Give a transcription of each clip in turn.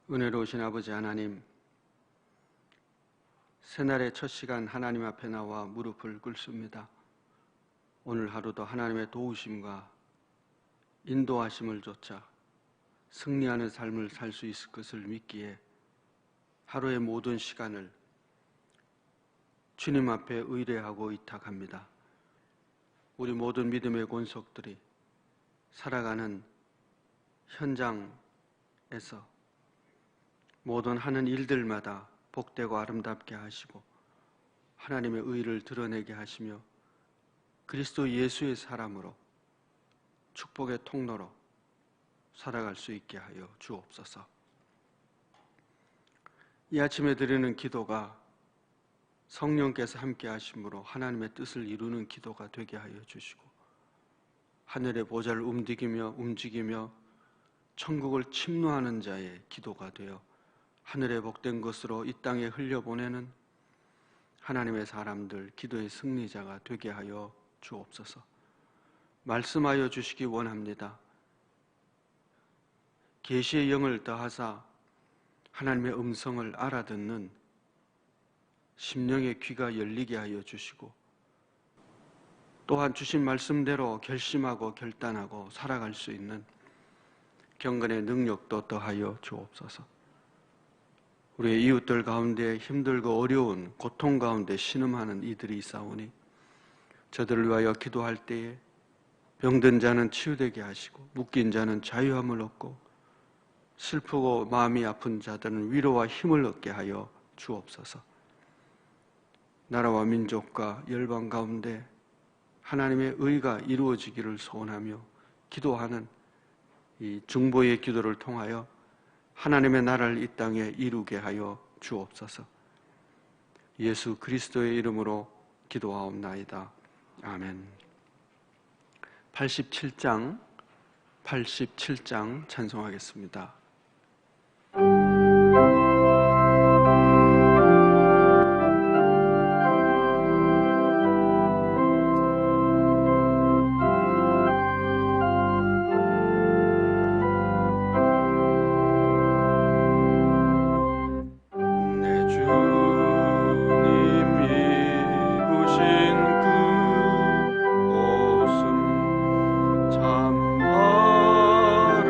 은혜로우신 아버지 하나님, 새날의 첫 시간 하나님 앞에 나와 무릎을 꿇습니다. 오늘 하루도 하나님의 도우심과 인도하심을 좇아 승리하는 삶을 살 수 있을 것을 믿기에 하루의 모든 시간을 주님 앞에 의뢰하고 의탁합니다. 우리 모든 믿음의 권속들이 살아가는 현장에서 모든 하는 일들마다 복되고 아름답게 하시고 하나님의 의를 드러내게 하시며 그리스도 예수의 사람으로 축복의 통로로 살아갈 수 있게 하여 주옵소서. 이 아침에 드리는 기도가 성령께서 함께 하심으로 하나님의 뜻을 이루는 기도가 되게 하여 주시고 하늘의 보좌를 움직이며 천국을 침노하는 자의 기도가 되어 하늘의 복된 것으로 이 땅에 흘려보내는 하나님의 사람들, 기도의 승리자가 되게 하여 주옵소서. 말씀하여 주시기 원합니다. 계시의 영을 더하사 하나님의 음성을 알아듣는 심령의 귀가 열리게 하여 주시고 또한 주신 말씀대로 결심하고 결단하고 살아갈 수 있는 경건의 능력도 더하여 주옵소서. 우리의 이웃들 가운데 힘들고 어려운 고통 가운데 신음하는 이들이 있사오니 저들을 위하여 기도할 때에 병든 자는 치유되게 하시고 묶인 자는 자유함을 얻고 슬프고 마음이 아픈 자들은 위로와 힘을 얻게 하여 주옵소서. 나라와 민족과 열방 가운데 하나님의 의가 이루어지기를 소원하며 기도하는 이 중보의 기도를 통하여 하나님의 나라를 이 땅에 이루게 하여 주옵소서. 예수 그리스도의 이름으로 기도하옵나이다. 아멘. 87장 찬송하겠습니다. 참 아름답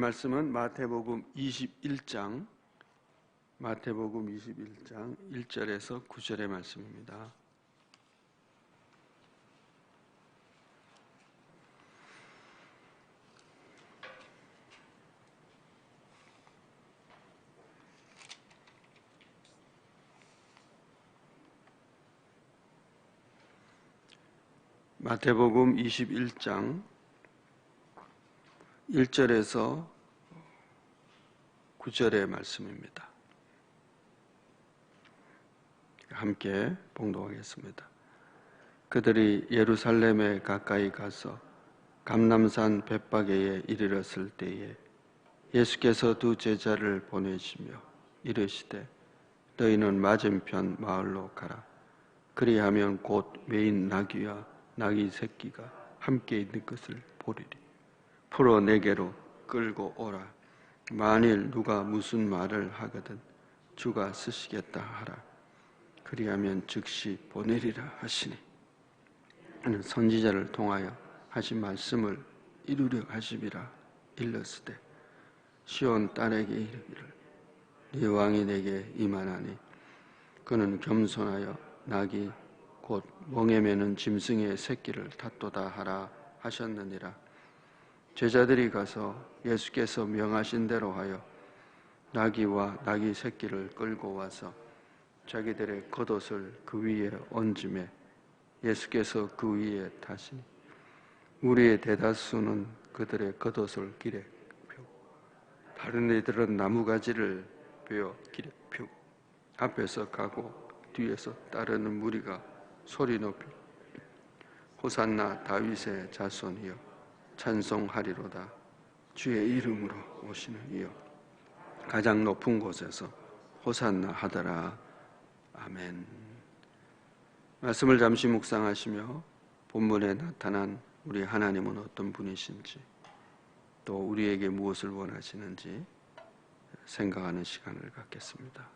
말씀은 마태복음 21장 1절에서 9절의 말씀입니다. 마태복음 21장 1절에서 9절의 말씀입니다. 함께 봉독하겠습니다. 그들이 예루살렘에 가까이 가서 감람산 벳바게에 이르렀을 때에 예수께서 두 제자를 보내시며 이르시되 너희는 맞은편 마을로 가라. 그리하면 곧 외인 나귀와 나귀 새끼가 함께 있는 것을 보리리. 풀어 내게로 끌고 오라. 만일 누가 무슨 말을 하거든 주가 쓰시겠다 하라. 그리하면 즉시 보내리라 하시니 이는 선지자를 통하여 하신 말씀을 이루려 하심이라. 일렀으되 시온 딸에게 이르기를 네 왕이 내게 임하나니 그는 겸손하여 나귀 곧 멍에 매는 짐승의 새끼를 탔도다 하라 하셨느니라. 제자들이 가서 예수께서 명하신 대로 하여 나귀와 나귀 새끼를 끌고 와서 자기들의 겉옷을 그 위에 얹음에 예수께서 그 위에 타시니 우리의 대다수는 그들의 겉옷을 길에 펴고 다른 이들은 나무가지를 베어 길에 펴고 앞에서 가고 뒤에서 따르는 무리가 소리 높이 호산나 다윗의 자손이여 찬송하리로다. 주의 이름으로 오시는 이여 가장 높은 곳에서 호산나 하더라. 아멘. 말씀을 잠시 묵상하시며 본문에 나타난 우리 하나님은 어떤 분이신지 또 우리에게 무엇을 원하시는지 생각하는 시간을 갖겠습니다.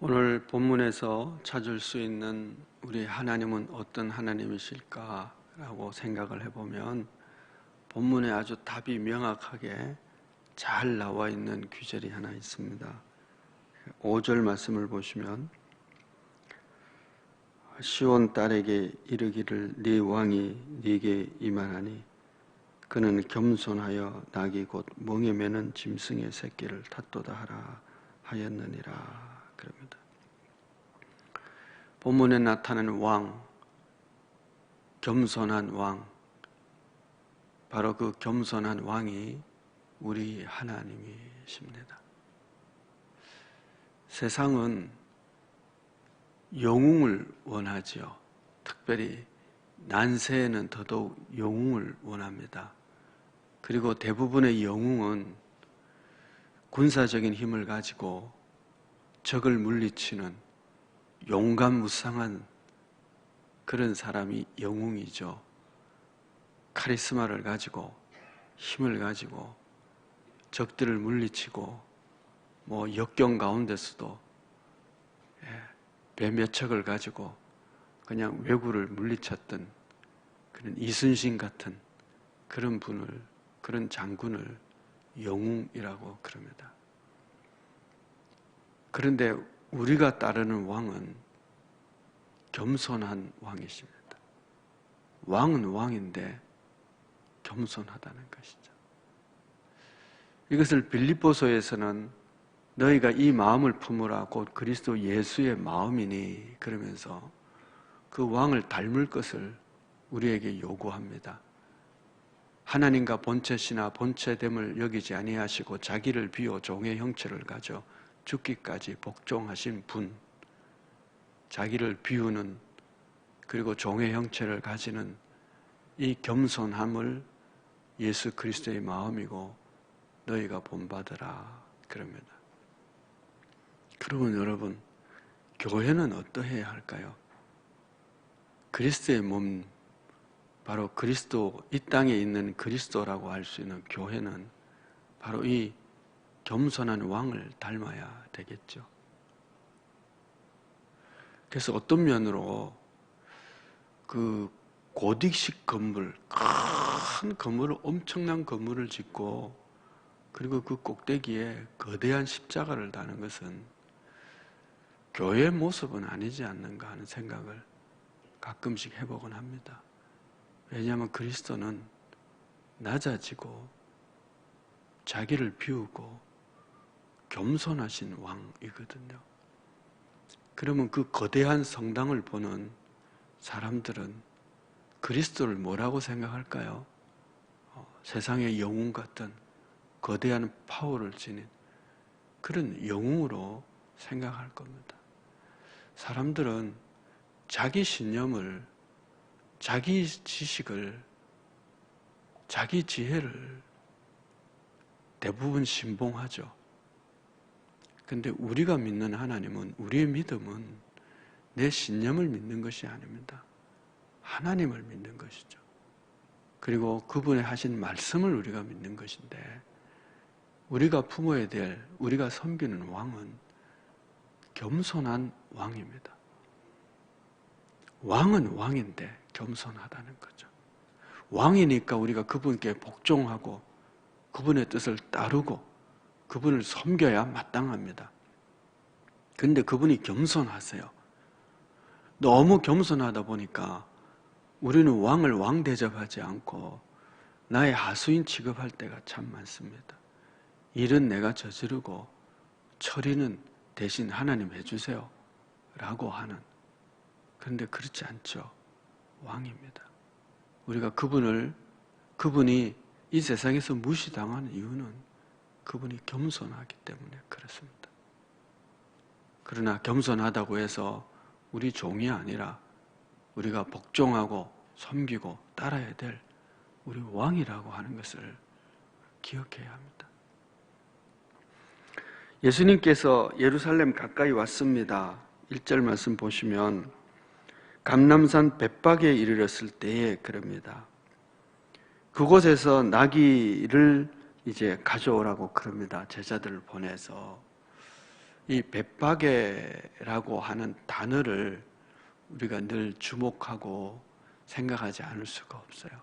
오늘 본문에서 찾을 수 있는 우리 하나님은 어떤 하나님이실까라고 생각을 해보면 본문에 아주 답이 명확하게 잘 나와 있는 구절이 하나 있습니다. 5절 말씀을 보시면 시온 딸에게 이르기를 네 왕이 네게 임하나니 그는 겸손하여 나귀 곧 멍에 매는 짐승의 새끼를 탔도다 하라 하였느니라. 그럽니다. 본문에 나타나는 왕, 겸손한 왕, 바로 그 겸손한 왕이 우리 하나님이십니다. 세상은 영웅을 원하지요. 특별히 난세에는 더더욱 영웅을 원합니다. 그리고 대부분의 영웅은 군사적인 힘을 가지고 적을 물리치는 용감무쌍한 그런 사람이 영웅이죠. 카리스마를 가지고 힘을 가지고 적들을 물리치고 역경 가운데서도 배 몇 척을 가지고 그냥 왜구를 물리쳤던 그런 이순신 같은 그런 분을, 그런 장군을 영웅이라고 그럽니다. 그런데 우리가 따르는 왕은 겸손한 왕이십니다. 왕은 왕인데 겸손하다는 것이죠. 이것을 빌립보서에서는 너희가 이 마음을 품으라 곧 그리스도 예수의 마음이니 그러면서 그 왕을 닮을 것을 우리에게 요구합니다. 하나님과 본체시나 본체됨을 여기지 아니하시고 자기를 비워 종의 형체를 가져 죽기까지 복종하신 분, 자기를 비우는 그리고 종의 형체를 가지는 이 겸손함을 예수 그리스도의 마음이고 너희가 본받으라 그럽니다. 그러면 여러분, 교회는 어떠해야 할까요? 그리스도의 몸, 바로 그리스도, 이 땅에 있는 그리스도라고 할 수 있는 교회는 바로 이 겸손한 왕을 닮아야 되겠죠. 그래서 어떤 면으로 그 고딕식 건물, 큰 건물을, 엄청난 건물을 짓고 그리고 그 꼭대기에 거대한 십자가를 다는 것은 교회의 모습은 아니지 않는가 하는 생각을 가끔씩 해보곤 합니다. 왜냐하면 그리스도는 낮아지고 자기를 비우고 겸손하신 왕이거든요. 그러면 그 거대한 성당을 보는 사람들은 그리스도를 뭐라고 생각할까요? 세상의 영웅 같은 거대한 파워를 지닌 그런 영웅으로 생각할 겁니다. 사람들은 자기 신념을, 자기 지식을, 자기 지혜를 대부분 신봉하죠. 근데 우리가 믿는 하나님은, 우리의 믿음은 내 신념을 믿는 것이 아닙니다. 하나님을 믿는 것이죠. 그리고 그분의 하신 말씀을 우리가 믿는 것인데, 우리가 품어야 될, 우리가 섬기는 왕은 겸손한 왕입니다. 왕은 왕인데 겸손하다는 거죠. 왕이니까 우리가 그분께 복종하고 그분의 뜻을 따르고 그분을 섬겨야 마땅합니다. 그런데 그분이 겸손하세요. 너무 겸손하다 보니까 우리는 왕을 왕 대접하지 않고 나의 하수인 취급할 때가 참 많습니다. 일은 내가 저지르고 처리는 대신 하나님 해주세요 라고 하는, 그런데 그렇지 않죠. 왕입니다. 우리가 그분이 이 세상에서 무시당하는 이유는 그분이 겸손하기 때문에 그렇습니다. 그러나 겸손하다고 해서 우리 종이 아니라 우리가 복종하고 섬기고 따라야 될 우리 왕이라고 하는 것을 기억해야 합니다. 예수님께서 예루살렘 가까이 왔습니다. 1절 말씀 보시면 감람산 벳박에 이르렀을 때에 그럽니다. 그곳에서 나귀를 이제 가져오라고 그럽니다. 제자들을 보내서. 이 벳박에라고 하는 단어를 우리가 늘 주목하고 생각하지 않을 수가 없어요.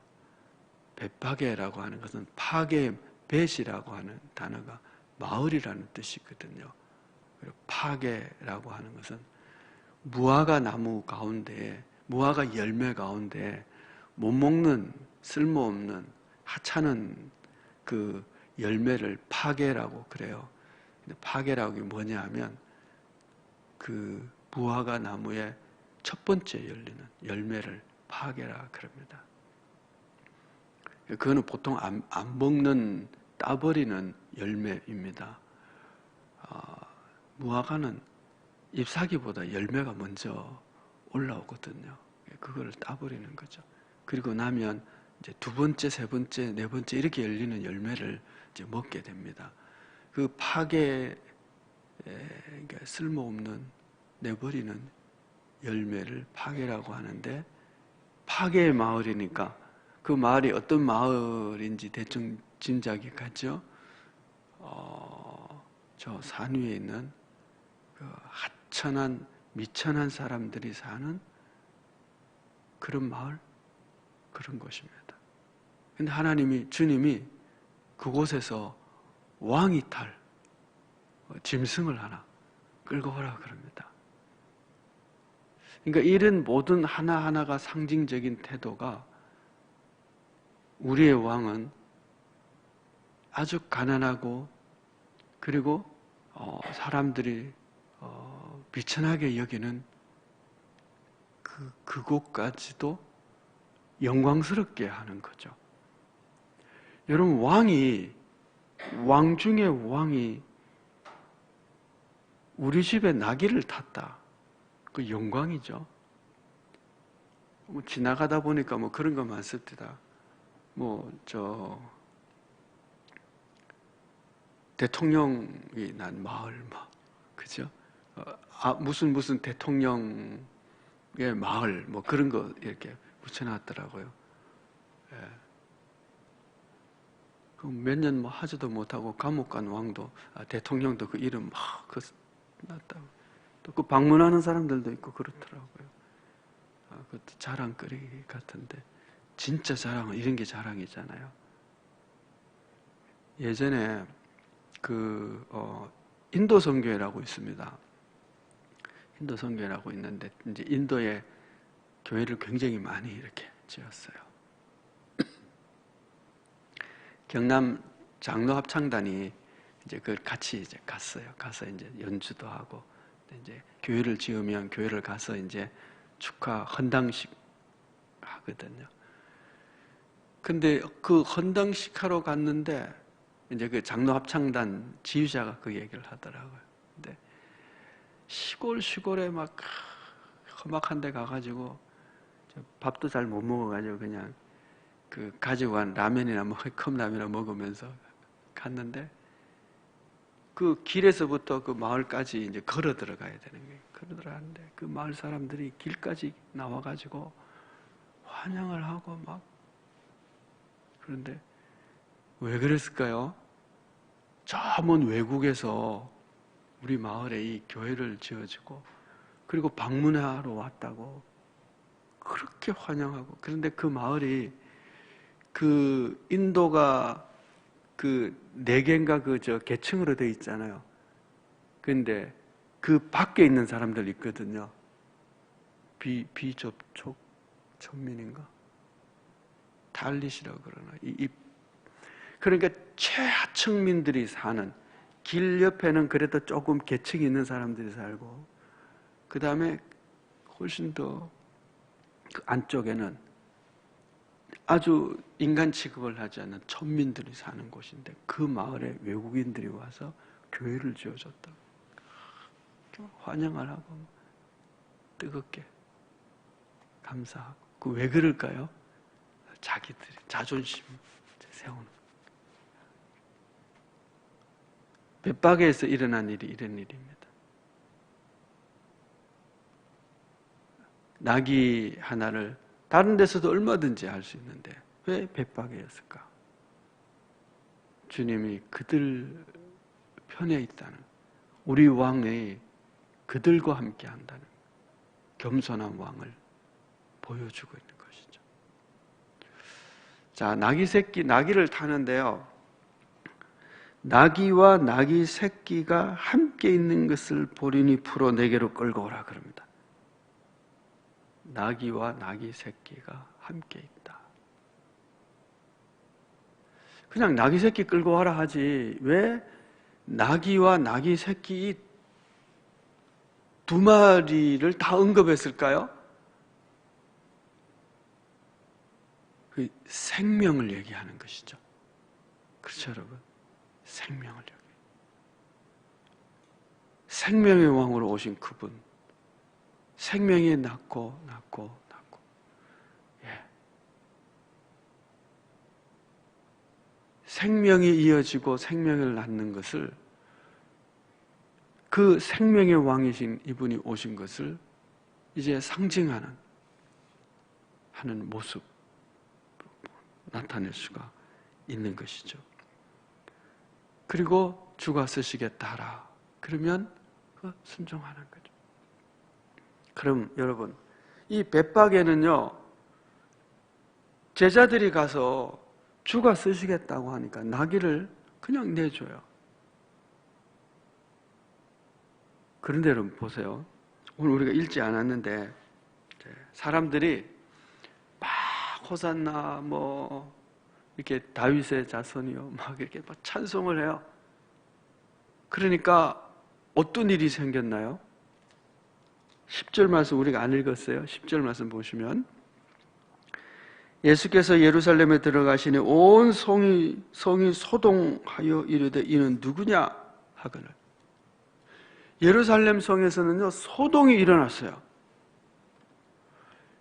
벳박에라고 하는 것은 파게 벳이라고 하는 단어가 마을이라는 뜻이거든요. 그리고 파게라고 하는 것은 무화과 나무 가운데, 무화과 열매 가운데 못 먹는 쓸모없는 하찮은 그 열매를 파게라고 그래요. 근데 파게라고 뭐냐 하면 그 무화과 나무의 첫 번째 열리는 열매를 파게라 그럽니다. 그거는 보통 안 먹는, 따버리는 열매입니다. 무화과는 잎사귀보다 열매가 먼저 올라오거든요. 그걸 따버리는 거죠. 그리고 나면 이제 두 번째, 세 번째, 네 번째 이렇게 열리는 열매를 이제 먹게 됩니다. 그 파괴, 그러니까 쓸모없는 내버리는 열매를 파괴라고 하는데, 파괴의 마을이니까 그 마을이 어떤 마을인지 대충 짐작이 가죠. 저 산 위에 있는 그 하천한 미천한 사람들이 사는 그런 마을, 그런 곳입니다. 근데 하나님이, 주님이 그곳에서 왕이 탈 짐승을 하나 끌고 오라 그럽니다. 그러니까 이런 모든 하나하나가 상징적인 태도가 우리의 왕은 아주 가난하고 그리고 사람들이 비천하게 여기는 그곳까지도 영광스럽게 하는 거죠. 여러분, 왕 중에 왕이 우리 집에 나귀를 탔다. 그 영광이죠. 지나가다 보니까 그런 거 많습니다. 대통령이 난 마을, 그죠? 무슨 대통령의 마을, 그런 거 이렇게 붙여놨더라고요. 예. 몇 년 하지도 못하고 감옥 간 왕도, 대통령도 그 이름 났다고. 또 그 방문하는 사람들도 있고 그렇더라고요. 그것도 자랑거리 같은데, 진짜 자랑은 이런 게 자랑이잖아요. 예전에 인도 선교회라고 있습니다. 인도 선교회라고 있는데, 이제 인도에 교회를 굉장히 많이 이렇게 지었어요. 경남 장로 합창단이 이제 그걸 같이 이제 갔어요. 가서 이제 연주도 하고, 이제 교회를 지으면 교회를 가서 이제 축하 헌당식 하거든요. 근데 그 헌당식 하러 갔는데, 이제 그 장로 합창단 지휘자가 그 얘기를 하더라고요. 근데 시골에 막 험악한 데 가가지고 밥도 잘 못 먹어가지고 그냥 그 가지고 간 라면이나 컵라면이나 먹으면서 갔는데, 그 길에서부터 그 마을까지 이제 걸어 들어가야 되는 거예요. 걸어 들어가는데 그 마을 사람들이 길까지 나와가지고 환영을 하고 그런데 왜 그랬을까요? 저 먼 외국에서 우리 마을에 이 교회를 지어주고 그리고 방문하러 왔다고 그렇게 환영하고, 그런데 그 마을이 그 인도가 그 4개인가 계층으로 되어 있잖아요. 근데 그 밖에 있는 사람들 있거든요. 비접촉 천민인가? 달릿이라고 그러나. 그러니까 최하층민들이 사는, 길 옆에는 그래도 조금 계층이 있는 사람들이 살고, 그 다음에 훨씬 더 그 안쪽에는 아주 인간 취급을 하지 않는 천민들이 사는 곳인데, 그 마을에 외국인들이 와서 교회를 지어줬다. 환영을 하고 뜨겁게 감사하고. 그 왜 그럴까요? 자기들이 자존심 세우는. 벳바게에서 일어난 일이 이런 일입니다. 나귀 하나를 다른 데서도 얼마든지 할 수 있는데 왜 벳바게였을까? 주님이 그들 편에 있다는, 우리 왕이 그들과 함께 한다는 겸손한 왕을 보여주고 있는 것이죠. 자, 나귀를 타는데요. 나귀와 나귀 새끼가 함께 있는 것을 보리니 풀어 내게로 끌고 오라 그럽니다. 나귀와 나귀 새끼가 함께 있다. 그냥 나귀 새끼 끌고 와라 하지 왜 나귀와 나귀 새끼 2마리를 다 언급했을까요? 그 생명을 얘기하는 것이죠. 그렇죠, 여러분? 생명을 얘기해요. 생명의 왕으로 오신 그분, 생명이 낳고 예. 생명이 이어지고 생명을 낳는 것을, 그 생명의 왕이신 이분이 오신 것을 이제 상징하는 하는 모습 나타낼 수가 있는 것이죠. 그리고 주가 쓰시겠다 하라. 그러면 그 순종하는 거죠. 그럼 여러분, 이 벳바게는요, 제자들이 가서 주가 쓰시겠다고 하니까 나귀를 그냥 내줘요. 그런데 여러분 보세요. 오늘 우리가 읽지 않았는데 사람들이 막 호산나 이렇게 다윗의 자손이요 막 이렇게 막 찬송을 해요. 그러니까 어떤 일이 생겼나요? 10절 말씀 우리가 안 읽었어요. 10절 말씀 보시면 예수께서 예루살렘에 들어가시니 온 성이 소동하여 이르되 이는 누구냐 하거늘. 예루살렘 성에서는요 소동이 일어났어요.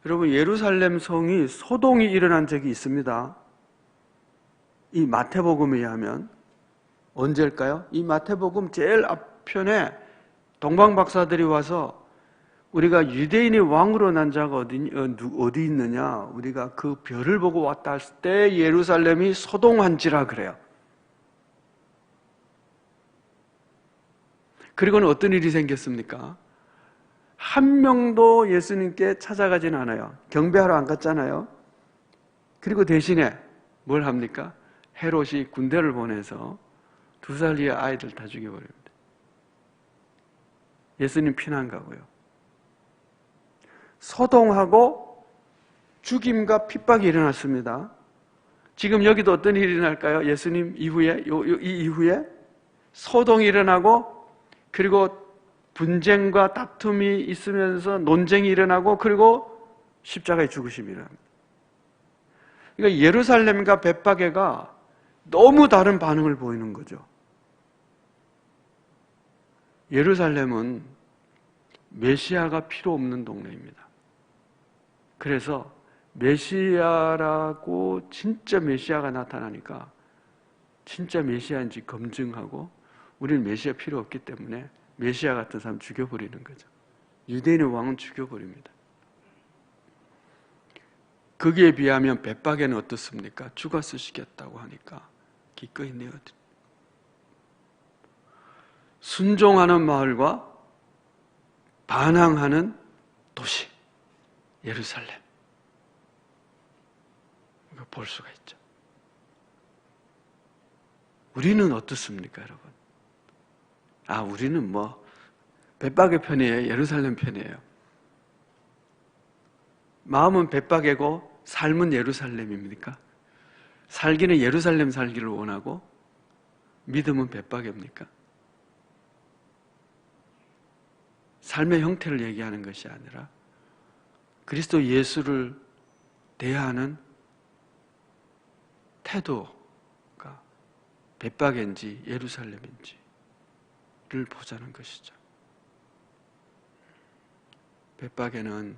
여러분, 예루살렘 성이 소동이 일어난 적이 있습니다. 이 마태복음에 의하면 언제일까요? 이 마태복음 제일 앞편에 동방 박사들이 와서 우리가 유대인의 왕으로 난 자가 어디 있느냐, 우리가 그 별을 보고 왔다 했을 때 예루살렘이 소동한지라 그래요. 그리고는 어떤 일이 생겼습니까? 한 명도 예수님께 찾아가진 않아요. 경배하러 안 갔잖아요. 그리고 대신에 뭘 합니까? 헤롯이 군대를 보내서 2살의 아이들 다 죽여버립니다. 예수님 피난 가고요. 소동하고 죽임과 핍박이 일어났습니다. 지금 여기도 어떤 일이 일어날까요? 예수님 이후에, 이 이후에 소동이 일어나고, 그리고 분쟁과 다툼이 있으면서 논쟁이 일어나고, 그리고 십자가의 죽으심이 일어납니다. 그러니까 예루살렘과 벳바게가 너무 다른 반응을 보이는 거죠. 예루살렘은 메시아가 필요 없는 동네입니다. 그래서 메시아라고 진짜 메시아가 나타나니까 진짜 메시아인지 검증하고, 우리는 메시아 필요 없기 때문에 메시아 같은 사람 죽여버리는 거죠. 유대인의 왕은 죽여버립니다. 거기에 비하면 벳바게는 어떻습니까? 죽어 쓰시겠다고 하니까 기꺼이 내어드립니다. 순종하는 마을과 반항하는 도시 예루살렘, 이거 볼 수가 있죠. 우리는 어떻습니까, 여러분? 우리는 벳바게 편이에요, 예루살렘 편이에요? 마음은 벳바게고 삶은 예루살렘입니까? 살기는 예루살렘 살기를 원하고 믿음은 벳바게입니까? 삶의 형태를 얘기하는 것이 아니라 그리스도 예수를 대하는 태도가 벳바게인지 예루살렘인지를 보자는 것이죠. 벳바게는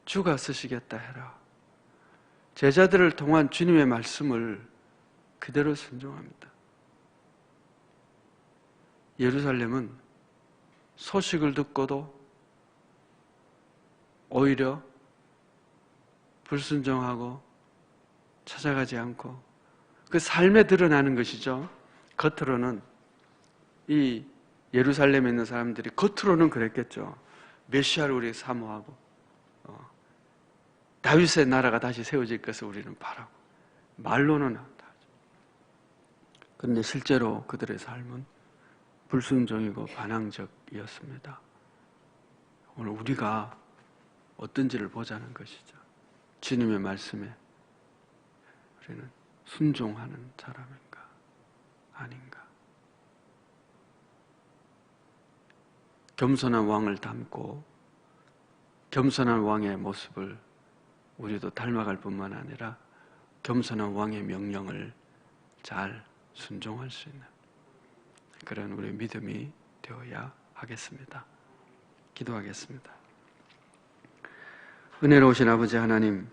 주가 쓰시겠다 해라. 제자들을 통한 주님의 말씀을 그대로 순종합니다. 예루살렘은 소식을 듣고도 오히려 불순종하고 찾아가지 않고, 그 삶에 드러나는 것이죠. 겉으로는 이 예루살렘에 있는 사람들이 겉으로는 그랬겠죠. 메시아를 우리 사모하고 다윗의 나라가 다시 세워질 것을 우리는 바라고, 말로는 한다. 그런데 실제로 그들의 삶은 불순종이고 반항적이었습니다. 오늘 우리가 어떤지를 보자는 것이죠. 주님의 말씀에 우리는 순종하는 사람인가 아닌가. 겸손한 왕을 닮고 겸손한 왕의 모습을 우리도 닮아갈 뿐만 아니라 겸손한 왕의 명령을 잘 순종할 수 있는 그런 우리의 믿음이 되어야 하겠습니다. 기도하겠습니다. 은혜로우신 아버지 하나님,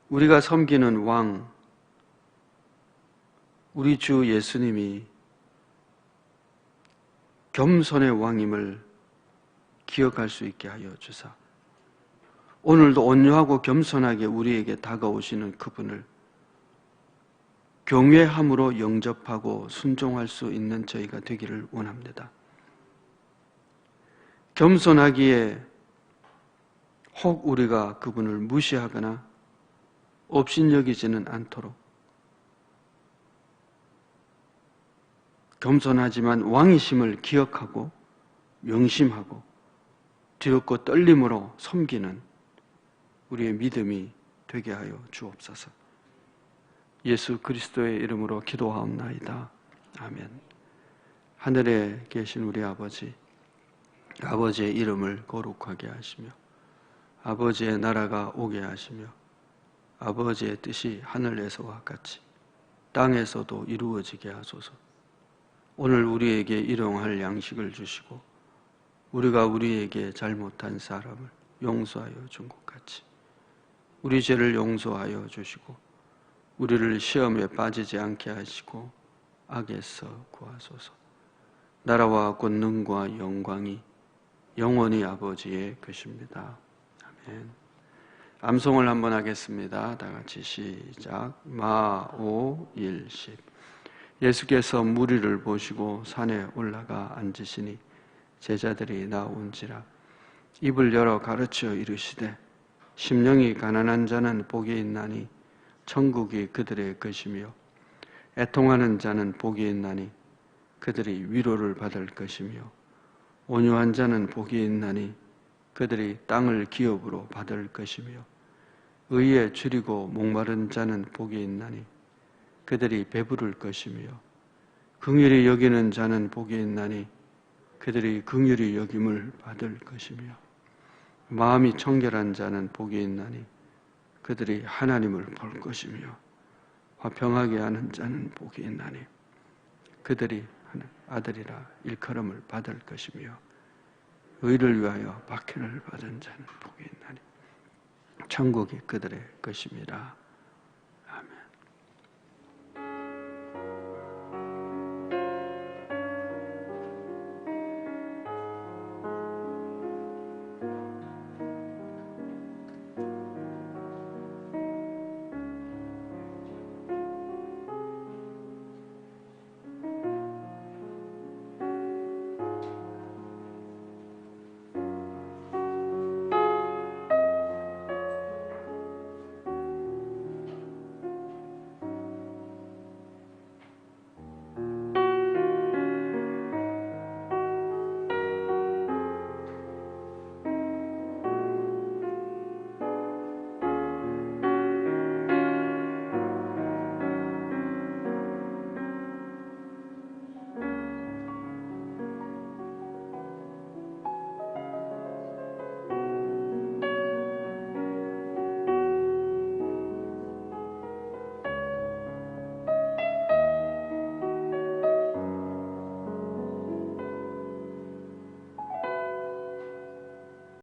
우리가 섬기는 왕, 우리 주 예수님이 겸손의 왕임을 기억할 수 있게 하여 주사, 오늘도 온유하고 겸손하게 우리에게 다가오시는 그분을 경외함으로 영접하고 순종할 수 있는 저희가 되기를 원합니다. 겸손하기에 혹 우리가 그분을 무시하거나 업신여기지는 않도록, 겸손하지만 왕이심을 기억하고 명심하고 두렵고 떨림으로 섬기는 우리의 믿음이 되게 하여 주옵소서. 예수 그리스도의 이름으로 기도하옵나이다. 아멘. 하늘에 계신 우리 아버지, 아버지의 이름을 거룩하게 하시며 아버지의 나라가 오게 하시며 아버지의 뜻이 하늘에서와 같이 땅에서도 이루어지게 하소서. 오늘 우리에게 일용할 양식을 주시고 우리가 우리에게 잘못한 사람을 용서하여 준 것 같이 우리 죄를 용서하여 주시고 우리를 시험에 빠지지 않게 하시고 악에서 구하소서. 나라와 권능과 영광이 영원히 아버지의 것입니다. 아멘. 암송을 한번 하겠습니다. 다 같이 시작. 마오일십. 예수께서 무리를 보시고 산에 올라가 앉으시니 제자들이 나온지라. 입을 열어 가르쳐 이르시되 심령이 가난한 자는 복이 있나니 천국이 그들의 것이며 애통하는 자는 복이 있나니 그들이 위로를 받을 것이며 온유한 자는 복이 있나니 그들이 땅을 기업으로 받을 것이며 의에 줄이고 목마른 자는 복이 있나니 그들이 배부를 것이며 긍휼히 여기는 자는 복이 있나니 그들이 긍휼히 여김을 받을 것이며 마음이 청결한 자는 복이 있나니 그들이 하나님을 볼 것이며 화평하게 하는 자는 복이 있나니 그들이 아들이라 일컬음을 받을 것이며 의를 위하여 박해를 받은 자는 복이 있나니 천국이 그들의 것입니다.